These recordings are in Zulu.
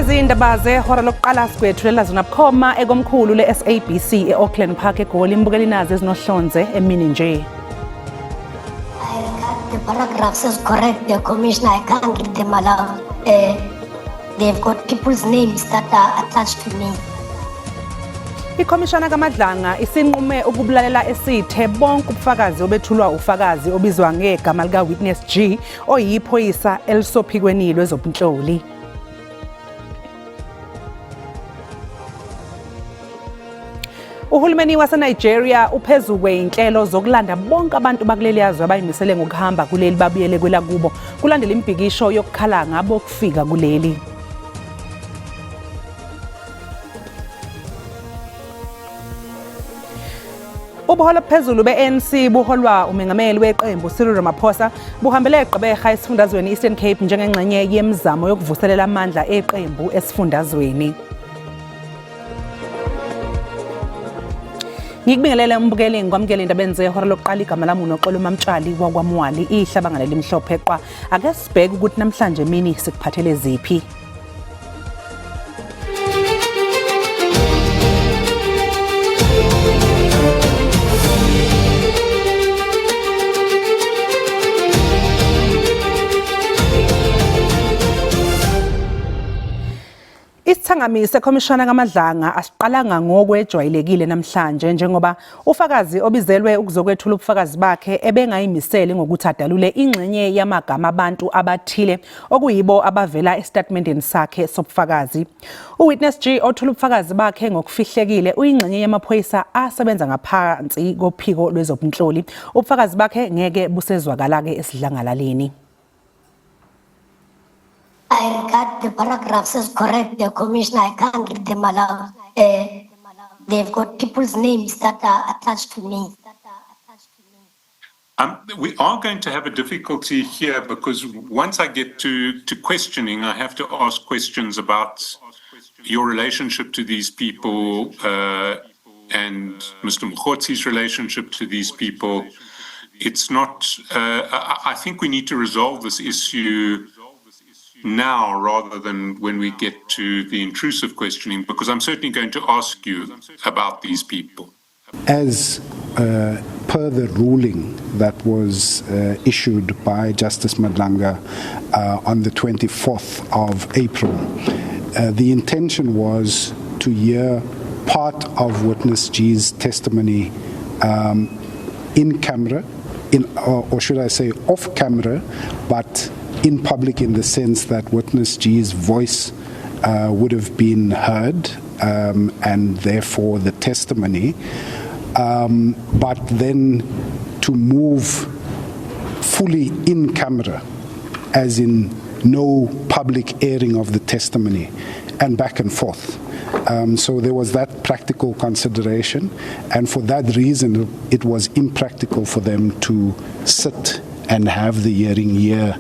Lezi indaba zehora lokuqala sigwethulela zona bukhoma ekomkhulu le-SABC e-Auckland Park eGoli imbukeli nazo ezinohlonze emini nje. The paragraphs is correct, the commissioner, I can't read them aloud. They've got people's names that are attached to me. Ikhomishana kaMadlanga isinqume ukubulalela esithe bonke ubufakazi obethulwa ufakazi obizwa ngegama lika Witness G oyiphoyisa elisophikweni lwezobunhloli. Uhulumeni waseNigeria uphezu kweinhlelo zokulanda bonke abantu bakuleli yazwe abayimisele ngokuhamba kuleli babuyele kwelakubo kulandela impikisho yokukhala ngabo kufika kuleli. Ubuholo phezulu be-ANC buholwa umengameli weqembu Cyril Ramaphosa buhambele eGqeberha esifundazweni Eastern Cape njengengxenye yemizamo yokuvuselela amandla eqembu esifundazweni. Ngikubingelele umbukeli ngwamukele indaba zehora lokuqala igama lami uNoxolo Mamtshali wakwaMwali ihlabangane limhlophe qwa. Ake sibheke ukuthi namhlanje emini sikuphathele ziphi. Isithangami sekhomishana kaMadlanga asiqalanga ngokwejwayelekile namhlanje njengoba ufakazi obizelwe ukuzokwethula ubufakazi bakhe ebengayimiseli ngokuthi adalule ingxenye yamagama abantu abathile okuyibo abavela estatementeni sakhe sobufakazi. uWitness G othula ubufakazi bakhe ngokufihlekile uyingxenye yamaphoyisa asebenza ngaphansi kophiko lwezobunhloli. Ubufakazi bakhe ngeke busezwakala ke esidlangalaleni. I regard the paragraphs as correct, the commissioner, I can't read them aloud. They've got people's names that are attached to me. We are going to have a difficulty here because once I get to questioning, I have to ask questions about your relationship to these people and Mr. Mokgotzi's relationship to these people. It's not, I think we need to resolve this issue now rather than when we get to the intrusive questioning, because I'm certainly going to ask you about these people. As per the ruling that was issued by Justice Madlanga on the 24th of April, the intention was to hear part of Witness G's testimony in camera, or should I say off camera, but in public in the sense that Witness G's voice would have been heard and therefore the testimony, but then to move fully in camera, as in no public airing of the testimony and back and forth. So there was that practical consideration, and for that reason it was impractical for them to sit and have the hearing here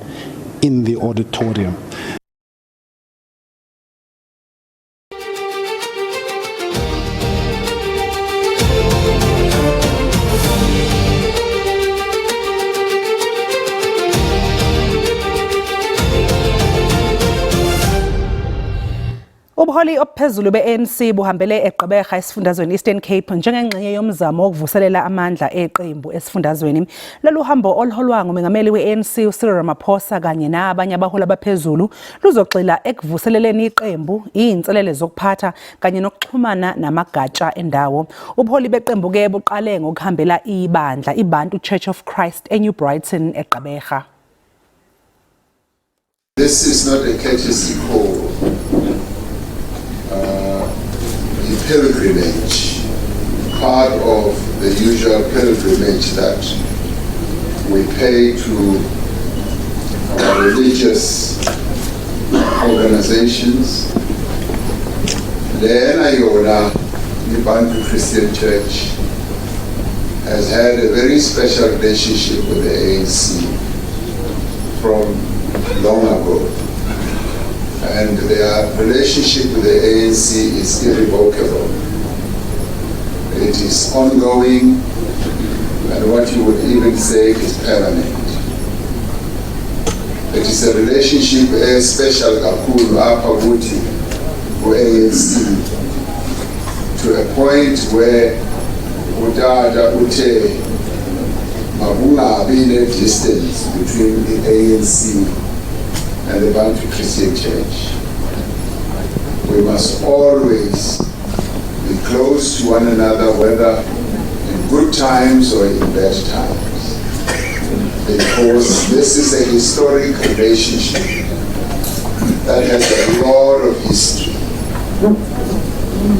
in the auditorium. Ubuholi ophezulu be-ANC buhambele eGqeberha esifundazweni Eastern Cape njengengxenye yomzamo wokuvuselela amandla eqembu esifundazweni. Lolu hambo oluholwa ngumengameli we-ANC uCyril Ramaphosa kanye nabanye abaholi abaphezulu luzogxila ekuvuseleleni iqembu, izinselele zokuphatha kanye nokuxhumana namagatsha endawo. Ubuholi beqembu ke buqale ngokuhambela ibandla iBantu Church of Christ eNew Brighton eGqeberha. This is not a courtesy call. Pilgrimage, part of the usual pilgrimage that we pay to our religious organizations. The Bantu Christian Church has had a very special relationship with the ANC from long ago. And their relationship with the ANC is irrevocable. It is ongoing, and what you would even say is permanent. It is a relationship special kakhulu apha kuthi ANC to a point where Udada Ute Mabunga being a distance between the ANC and the Bantu Christian Church. We must always be close to one another, whether in good times or in bad times, because this is a historic relationship that has a lot of history.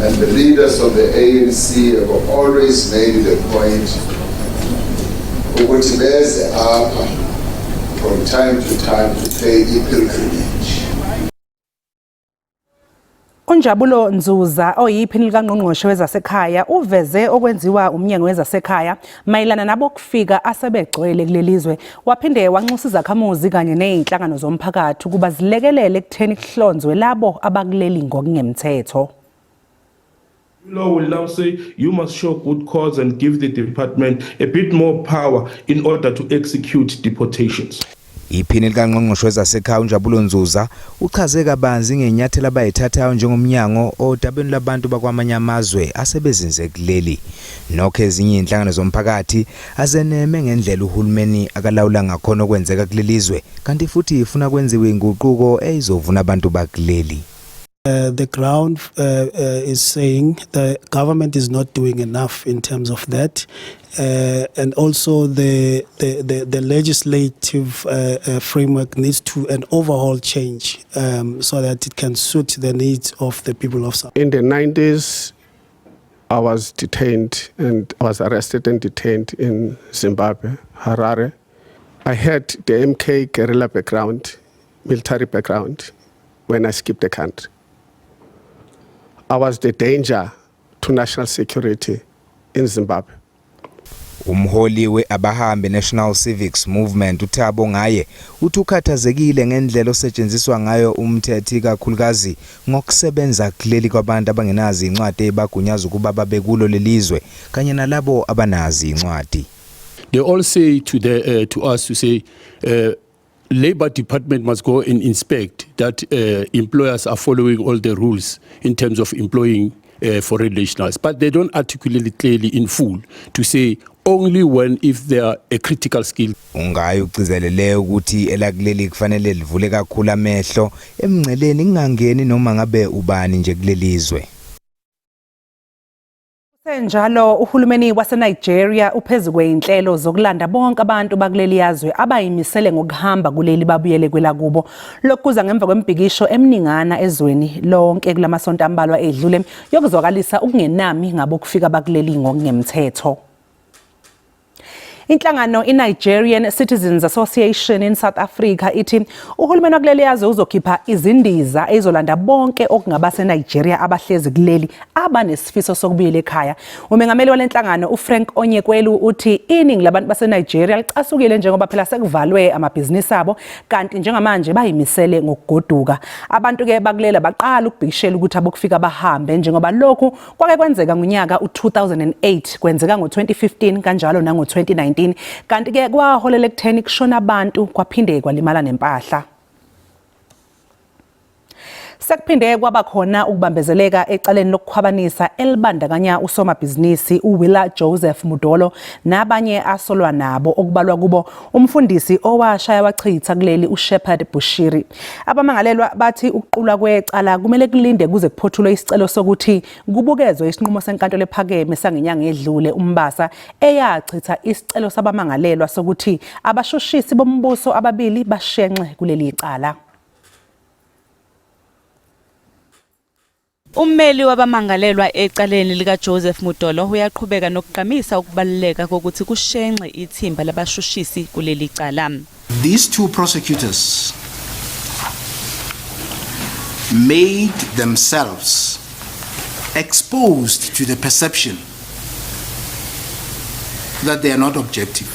And the leaders of the ANC have always made it a point to bear up from time to time to pay a pilgrimage. UNjabulo Nzuza oyiphini likaNgqongqoshe wezasekhaya uveze okwenziwa umnyango wezasekhaya mayelana nabo kufika asebegcwele kulelizwe waphinde wanxusa izakhamuzi kanye nezinhlangano zomphakathi ukuba zilekelele ekutheni kuhlonzwe labo abakuleli ngokungemthetho. Law will now say you must show good cause and give the department a bit more power in order to execute deportations. Iphini likaNgqongqoshe wezasekhaya uNjabulo Nzuza uchaze kabanzi ngenyathelo abayithathayo njengomnyango odabeni labantu bakwamanye amazwe asebezinze kuleli. Nokho ezinye inhlangano zomphakathi azeneme ngendlela uhulumeni akalawula ngakhona okwenzeka kulelizwe kanti futhi ifuna kwenziwe inguquko ezovuna abantu bakuleli. The ground is saying the government is not doing enough in terms of that, and also the legislative framework needs to an overhaul change so that it can suit the needs of the people of South. In the 90s, I was detained and I was arrested and detained in Zimbabwe, Harare. I had the MK guerrilla background, military background, when I skipped the country. I was the danger to national security in Zimbabwe. Umholi we-Abahambi National Civics Movement uThabo Ngaye uthi ukhathazekile ngendlela osetshenziswa ngayo umthetho kakhulukazi ngokusebenza kuleli kwabantu abangenazi incwadi ebagunyaza ukuba babe kulo lelizwe kanye nalabo abanazi incwadi. They all say to us to say Labour Department must go and inspect that employers are following all the rules in terms of employing foreign nationals, but they don't articulate it clearly in full to say only when if they are a critical skill. Ungayi ugcizelele ukuthi elakuleli kufanele livule kakhulu amehlo emngceleni ingangeni noma ngabe ubani nje kulelizwe. Senjalo uhulumeni waseNigeria uphezulu kweinhlelo zokulanda bonke abantu bakuleli yazwe abayimisele ngokuhamba kuleli babuyele kwelakubo. Lokuza ngemva kwembhikisho eminingana ezweni lonke kulamasonto ambalwa edlule yokuzwakalisa ukungenami ngabo kufika bakuleli ngokungemthetho. Inhlangano iNigerian Citizens Association in South Africa ithi uhulumeni wakuleli yazwe uzokhipha izindiza ezolanda bonke okungabase Nigeria abahlezi kuleli abanesifiso sokubuyela ekhaya. Umengameli walenhlangano uFrank Onyekwelu uthi iningi labantu base Nigeria licasukile njengoba phela sekuvalwe amabhizinisi abo kanti njengamanje bayimisele ngokugoduka. Abantu ke bakulela baqala ukubhikishela ukuthi abokufika bahambe njengoba lokhu kwake kwenzeka ngonyaka u2008 kwenzeka ngo2015 kanjalo nango2019 kanti ke kwaholela ekutheni kushona abantu kwaphinde kwalimala nempahla. Sekuphinde kwaba khona ukubambezeleka ecaleni lokukhwabanisa elibandakanya usomabhizinisi uWilla Joseph Mudolo nabanye asolwa nabo okubalwa kubo umfundisi owashaya wachitha kuleli uShepherd Bushiri. Abamangalelwa bathi ukuqulwa kwecala kumele kulinde kuze kuphothulwe isicelo sokuthi kubukezwe isinqumo senkantolo ephakeme sangenyanga edlule uMbasa eyachitha isicelo sabamangalelwa sokuthi abashushisi bombuso ababili bashenxe kuleli icala. Ummeli wabamangalelwa ecaleni lika Joseph Mudolo uyaqhubeka nokuqhamisa ukubaluleka kokuthi kushenxe ithimba labashushisi kuleli cala. These two prosecutors made themselves exposed to the perception that they are not objective.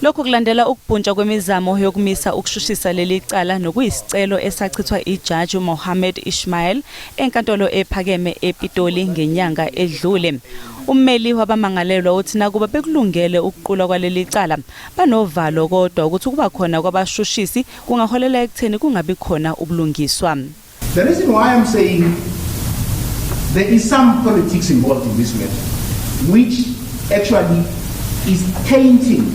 Lokhu kulandela ukubhuntsha kwemizamo yokumisa ukushushisa leli cala nokuyisicelo esachithwa iJudge Mohammed Ismail enkantolo ephakeme ePitoli ngenyanga edlule. Ummeli wabamangalelwa uthi nakuba bekulungele ukuqulwa kwaleli cala banovalo kodwa ukuthi kuba khona kwabashushisi kungaholela ekutheni kungabi khona ubulungiswa. The reason why I'm saying there is some politics involved in this matter, which actually is tainting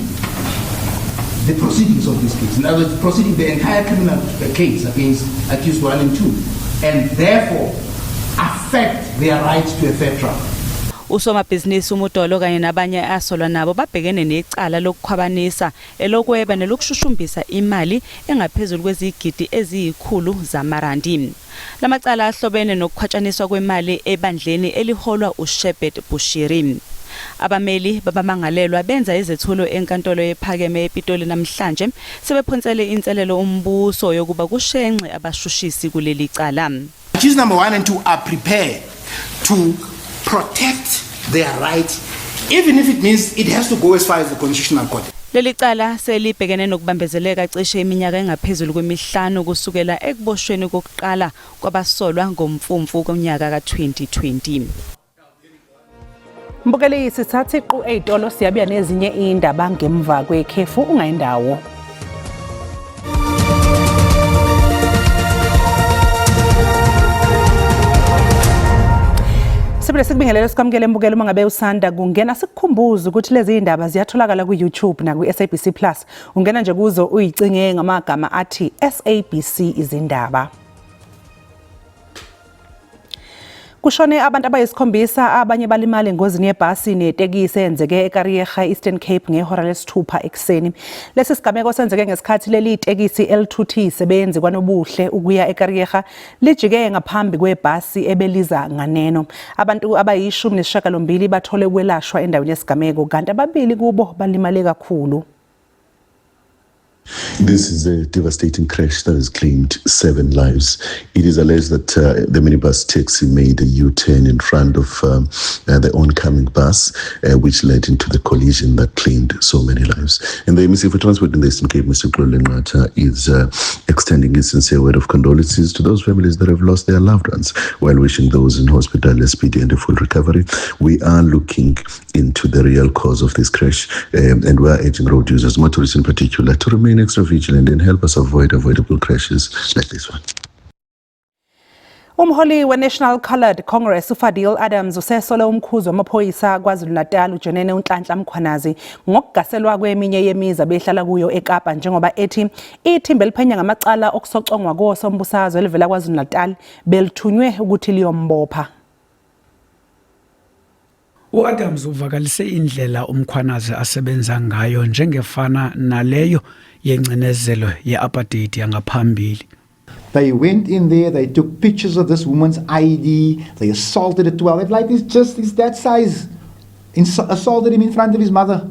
the proceedings of this case. In other words, proceeding the entire criminal case against accused 1 and 2, and therefore affect their right to a fair trial. Usomabhizinisi uModolo kanye nabanye asolwa nabo babhekene necala lokukhwabanisa elokweba nelokushushumbisa imali engaphezulu kwezigidi eziyikhulu zamarandi. Lamacala ahlobene nokukhwatshaniswa kwemali ebandleni eliholwa uShebet Bushiri. Abameli babamangalelwa benza izethulo enkantolo ephakeme ePitoli namhlanje sebephonsele inselelo umbuso yokuba kushenxe abashushisi kuleli cala. Accused number 1 and 2 are prepared to protect their right, even if it means it has to go as far as the Constitutional Court. Leli cala selibhekene nokubambezeleka cishe iminyaka engaphezulu kwemihlanu kusukela ekuboshweni kokuqala kwabasolwa ngomfumfu konyaka ka2020. Mbukeli sithatha iqu eyitolo siyabuya nezinye indaba ngemva kwekhefu ungayindawo. Sibile sikubingelele sikwamukele mbukelo mangabe usanda kungena sikukhumbuza ukuthi lezi indaba ziyatholakala ku YouTube na ku SABC Plus. Ungena nje kuzo uyicinge ngamagama athi SABC izindaba. Kushone abantu abayisikhombisa abanye balimala engozini yebhasi netekisi eyenzeke eKariyerha Eastern Cape ngehora lesithupha ekseni. Lesi sigameko senzeke ngesikhathi leli itekisi L2T isebenzi kwanobuhle ukuya eKariyerha lijike ngaphambi kwebhasi ebeliza nganeno. Abantu abayi18 bathole ukwelashwa endaweni yesigameko kanti ababili kubo balimale kakhulu. This is a devastating crash that has claimed 7 lives. It is alleged that the minibus taxi made a U-turn in front of the oncoming bus, which led into the collision that claimed so many lives. And the MEC for Transport in the Eastern Cape, Mr. Lenqata, is extending his sincere word of condolences to those families that have lost their loved ones, while wishing those in hospital a speedy and a full recovery. We are looking into the real cause of this crash, and we are urging road users, motorists in particular, to remain extra vigilant and help us avoid avoidable crashes like this one. Umholi we-National Coloured Congress uFadil Adams usesole umkhuzi wamaphoyisa KwaZulu-Natal uJenene uNhlanhla Mkhwanazi ngokugaselwa kweminye yemizi abehlala kuyo eKapa njengoba ethi ithimba eliphenya ngamacala okusocongwa kosombusazwe elivela KwaZulu-Natal belithunywe ukuthi liyombopha. U-Adams uvakalise indlela uMkhwanazi asebenza ngayo njengefana naleyo yengcinezelo ye-apartheid yangaphambili. They went in there, they took pictures of this woman's ID, they assaulted her 12. Like he's that size. Assaulted him in front of his mother.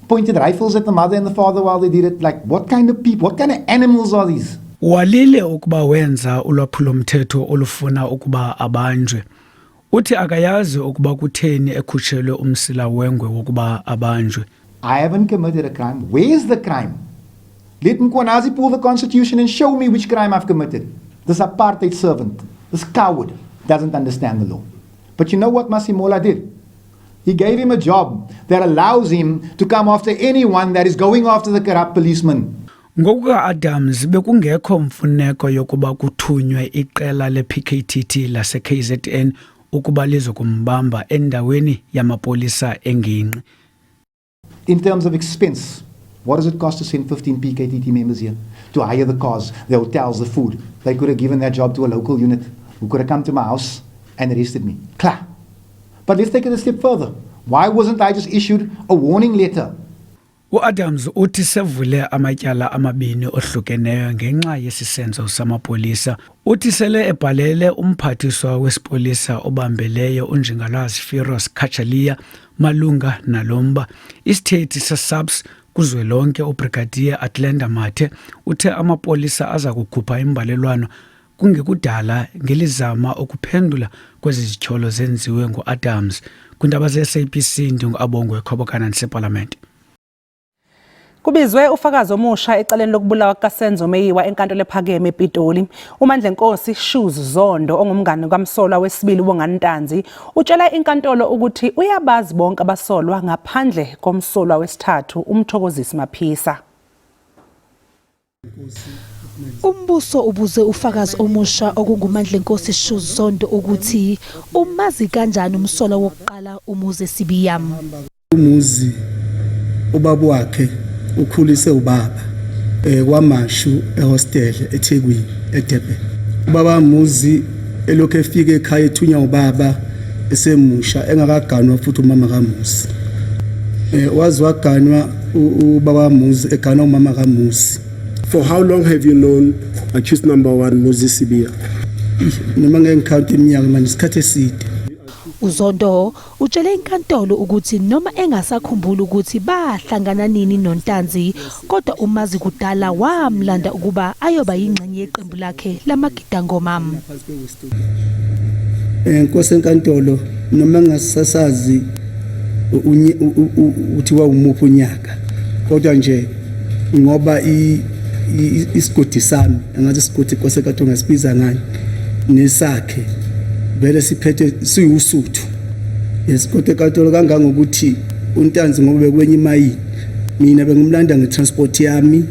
Pointed rifles at the mother and the father while they did it. Like, what kind of people, what kind of animals are these? Walile ukuba wenza ulwaphulomthetho olufuna ukuba abanjwe. Uthi akayazi ukuba kutheni ekhutshelwe umsila wengwe wokuba abanjwe. I haven't committed a crime. Where's the crime? Let Mkhwanazi pull the constitution and show me which crime I've committed. This apartheid servant, this coward, doesn't understand the law. But you know what Masimola did? He gave him a job that allows him to come after anyone that is going after the corrupt policeman. Ngokuka Adams bekungekho mfuneko yokuba kuthunywe iqela le-PKTT lase KZN ukuba lizokumbamba endaweni yamapolisa engingqi. In terms of expense, what does it cost to send 15 PKTT members here? To hire the cars, the hotels, the food. They could have given that job to a local unit who could have come to my house and arrested me. Klar. But let's take it a step further. Why wasn't I just issued a warning letter? U-Adams uthi sevule amatyala amabini ohlukeneyo ngenxa yesisenzo samapolisa. Uthi sele ebhalele umphathiswa wesipolisa obambeleyo uNjingalazi Firos Kachaliya malunga nalomba. Isithethi se-SAPS kuzwelonke uBrigadier Atlenda Mathe uthe amapolisa aza kukhupha imbalelwano kungekudala ngelizama ukuphendula kwezi zityholo zenziwe ngu-Adams. Kwindaba ze-SABC ndingu-Abongwe Khobokana naseParliament. Kubizwe ufakazi omusha ecaleni lokubulawa kaSenzo Meyiwa enkantolo ephakeme ePitoli. uMandla Nkosi Shoes Zondo ongumngane kaMsolwa wesibili uBongani Ntanzi utshela inkantolo ukuthi uyabazi bonke abasolwa ngaphandle komsolwa wesithathu uMthokozisi Maphisa. Umbuso ubuze ufakazi omusha okungumandla Nkosi Zondo ukuthi umazi kanjani umsolo wokuqala umuze Sibiyam. Umuzi ubaba wakhe ukhulise ubaba kwaMashu ehostel eThekwini eDurban. Ubaba muzi elokho efika ekhaya ethunya ubaba esemusha engakaganwa futhi umama kaMusi. Was waganwa ubaba Muzi eganwa umama kaMusi. For how long have you known accused number 1 Muzi Sibiya? Noma ngengikhaunta iminyaka manje isikhathi eside. Uzondo utshele inkantolo ukuthi noma engasakhumbula ukuthi bahlangana nini noNtanzi kodwa umazi kudala wamlanda ukuba ayoba yingxenye yeqembu lakhe lamagidangoma. Nkosi enkantolo noma ngasasazi uthi wawumuphi unyaka kodwa nje ngoba isigodi sami angathi isigodi Nkosi enkantolo ngasibiza ngani nesakhe vele siphethe siyusuthu yesikode enkantolo kangangokuthi uNtanzi ngoba bekwenye imayini mina bengumlanda ngetransport yami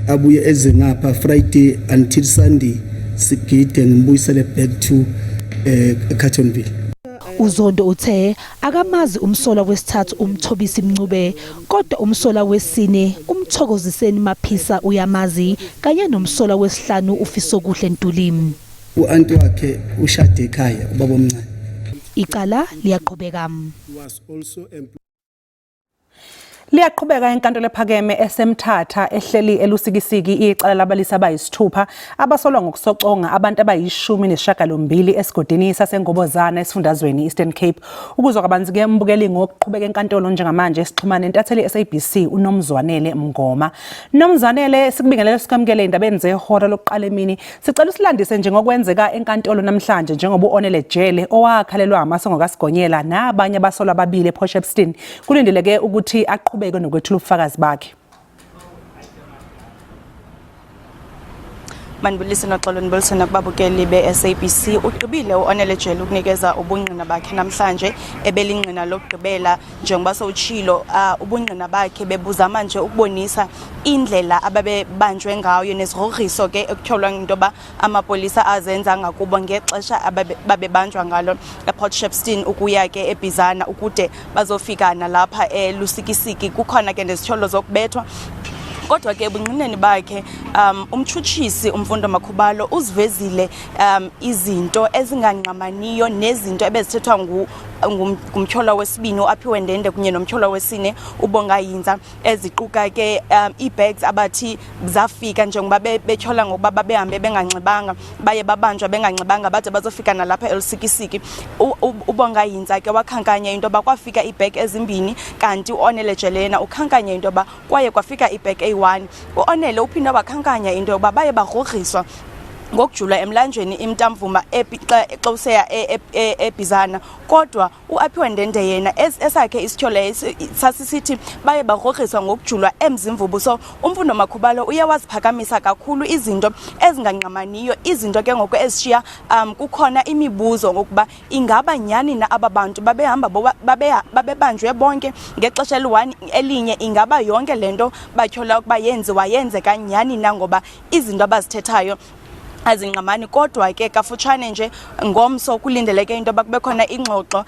abuye eze ngapha Friday until Sunday sigide ngimbuyisele back to Cartonville. Uzondo uthe akamazi umsola wesithathu umthobisi Mncube kodwa umsola wesine umthokoziseni Maphisa uyamazi kanye nomsola wesihlanu ufiso kuhle Ntulimi. U-anti wakhe ushade ekhaya ubaba omncane. Icala liyaqhubeka. Liyaqhubeka enkantolo ephakeme esemthatha ehleli elusikisiki icala labalisa abayisithupha abasolwa ngokusoconga abantu abayi-18 esigodini sasengobozana esifundazweni Eastern Cape. Ukuzwa kabanzi ke mbukeli ngokuqhubeka enkantolo njengamanje esixhumana nentatheli SABC uNomzwanele Mngoma. Nomzwanele sikubingelele sikamukele indabeni zehora lokuqala emini. Sicela usilandise nje ngokwenzeka enkantolo namhlanje njengoba uonele jele owakhalelwa amasongo kaSigonyela nabanye abasolwa ababili ePort Shepstone kulindeleke ukuthi aqhubeke nokwethula ubufakazi bakhe. Manibulisa noxolo nibulisana kubabukeli be-SABC. Ugqibile uonele jele ukunikeza ubungqina bakhe namhlanje ebelingqina lokugqibela njengoba sowutshilo ubungqina bakhe bebuza manje ukubonisa indlela ababebanjwe ngayo nezigrogriso ke ekutyholwa intoba amapolisa azenza ngakubo ngexesha babebanjwa ngalo ePort Shepstone ukuya ke eBizana ukude bazofika nalapha elusikisiki. Kukhona ke nezithyolo zokubethwa kodwa ke ebungqineni bakhe umtshutshisi umfundo Makhubalo uzivezile izinto ezingangqamaniyo nezinto ebezithethwa ngumtyholwa wesibini uAphiwe Ndende kunye nomtyholwa wesine uBongayinza eziquka ke ibags abathi zafika njengoba betyhola ngokuba babehambe benganxibanga baye babanjwa benganxibanga bade bazofika nalapha elusikisiki. uBongayinza ke wakhankanya into ba kwafika ibag ezimbini kanti uonele jelena ukhankanya into ba kwaye kwafika ibag A1. uonele uphinda wakhankanya into yokuba baye bagrogriswa ngokujula emlanjeni imntamvuma xa useya eBizana kodwa uAphiwe Ndende yena esakhe isithyolo sasisithi baye bagrogriswa ngokujulwa emzimvubu. So umfundo Makhubalo uye waziphakamisa kakhulu izinto ezingangqamaniyo, izinto ke ngoku ezishiya kukhona imibuzo ngokuba ingaba nyani na aba bantu babehamba babebanjwe bonke ngexesha elinye, ingaba yonke lento batyhola ukuba yenzeka nyani na ngoba izinto abazithethayo azingqamani. Kodwa ke kafutshane nje ngomso kulindeleke into bakube khona ingxoxo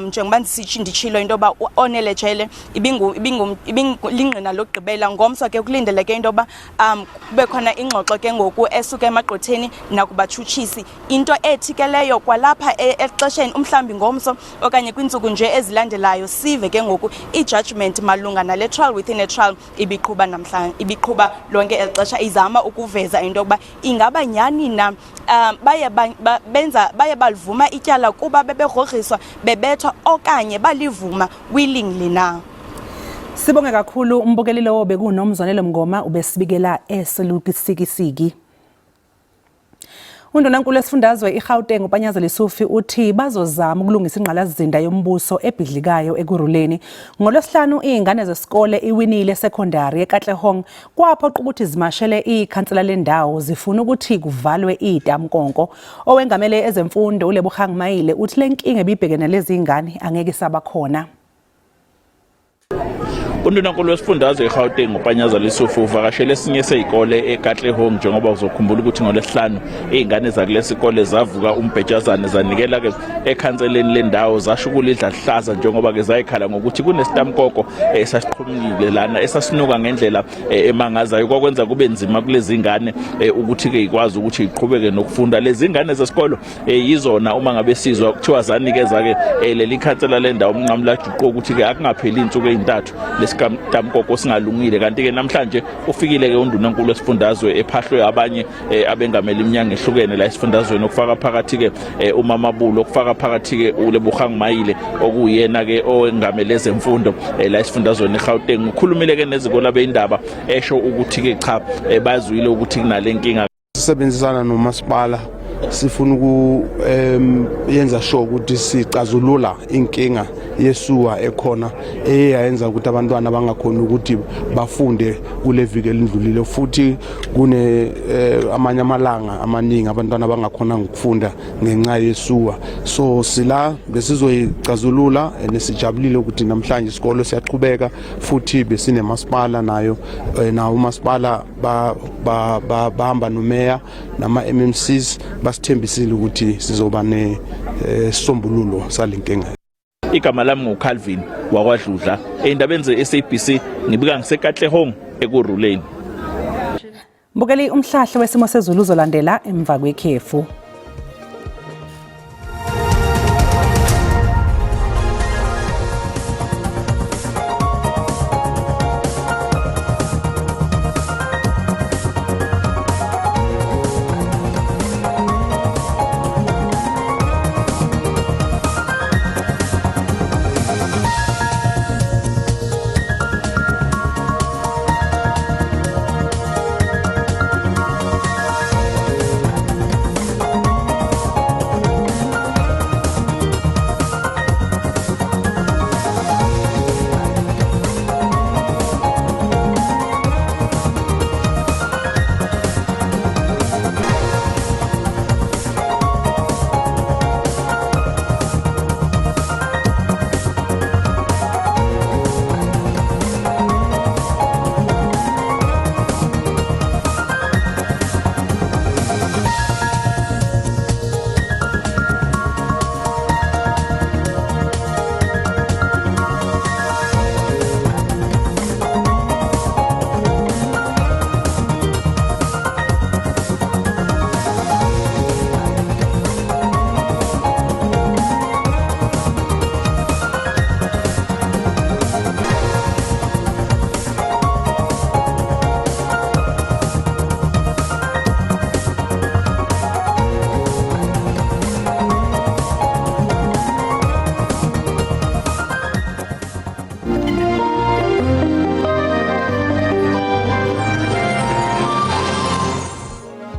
njengoba nditshilo into ba onele jele ibingqina lokugqibela. Ngomso ke kulindeleke into ba kube khona ingxoxo ke ngoku esuka emagqotheni nakubatshutshisi. Into ethi ke leyo kwalapha exesheni umhlambi ngomso okanye kwintsuku nje ezilandelayo sive ke ngoku ijudgment malunga nale trial within a trial ibiqhuba namhlanje, ibiqhuba lonke elixesha izama ukuveza into yokuba ingaba nyani na baye balivuma ityala kuba bebegrogriswa bebethwa okanye balivuma willingly na. Sibonge kakhulu umbukeli lowo bekunomzwanele Mngoma ubesibikela eselukisikisiki. Undonankulu esifundazwe iGauteng uPanyaza Lesufi uthi bazozama ukulungisa ingqalasizinda yombuso ebhidlikayo ekuruleni. NgoLwesihlanu izingane zesikole iwinile secondary eKatlehong kwaphoqa ukuthi zimashele ikhansela lendawo zifuna ukuthi kuvalwe itamkonko. Owengamele ezemfundo uLebogang Mayile uthi lenkinga ebibhekene lezi ingane angeke saba khona. Undunankulu wesifundazwe eGauteng uPanyaza Lesufu uvakashele esinye sezikole eKatlehong njengoba uzokhumbula ukuthi ngolesihlanu izingane zakulesi sikole zavuka umbhejazane zanikela ke ekhanseleni lendawo zashukula idlahlaza njengoba ke zayikhala ngokuthi kunesitamkoko esasiqhumile lana esasinuka ngendlela emangazayo kwakwenza kube nzima kulezi ingane ukuthi ke ikwazi ukuthi iqhubeke nokufunda. Lezi ingane zesikolo yizona uma ngabe sizwa kuthiwa zanikeza ke leli khansela lendawo umnqamla juqo ukuthi ke akungapheli insuku ezintathu lesitamkoko singalungile. Kanti ke namhlanje ufikile ke undunankulu wesifundazwe ephahlwe abanye abengamela iminyango ehlukene la esifundazweni okufaka phakathi ke uMamabulo okufaka phakathi ke uLebugang Mayile okuyena ke ongamele ezemfundo la esifundazweni eGauteng. Ukhulumile ke neziko labendaba esho ukuthi ke cha bazwile ukuthi kunale nkinga. Sisebenzisana nomasipala sifuna ukuyenza sure ukuthi sicazulula inkinga yesuwa ekhona eyayenza ukuthi abantwana bangakhona ukuthi bafunde kule viki elindlulile futhi kune amanye amalanga amaningi abantwana bangakhona ukufunda ngenxa yesuwa. So sila besizoyicazulula nesijabulile ukuthi namhlanje isikolo siyaqhubeka futhi besine masipala nayo nawo umasipala bahamba nomeya nama MMCs basithembisile ukuthi sizoba nesombululo salenkinga. Igama lami nguCalvin wakwaDludla endabeni zeSABC ngibika ngisekatlehong ekuruleni. Mbukeli umhlahlo wesimo sezulu uzolandela emva kwekhefu.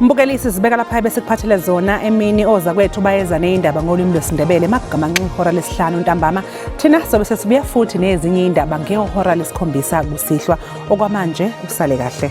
Mbukeli sizibeka lapha bese kuphathele zona emini oza kwethu bayeza neindaba ngolimi lwesindebele magamanxe ihora lesihlanu ntambama. Thina sobe sesibuya futhi nezinye indaba ngehora lesikhombisa kusihlwa okwamanje usale kahle.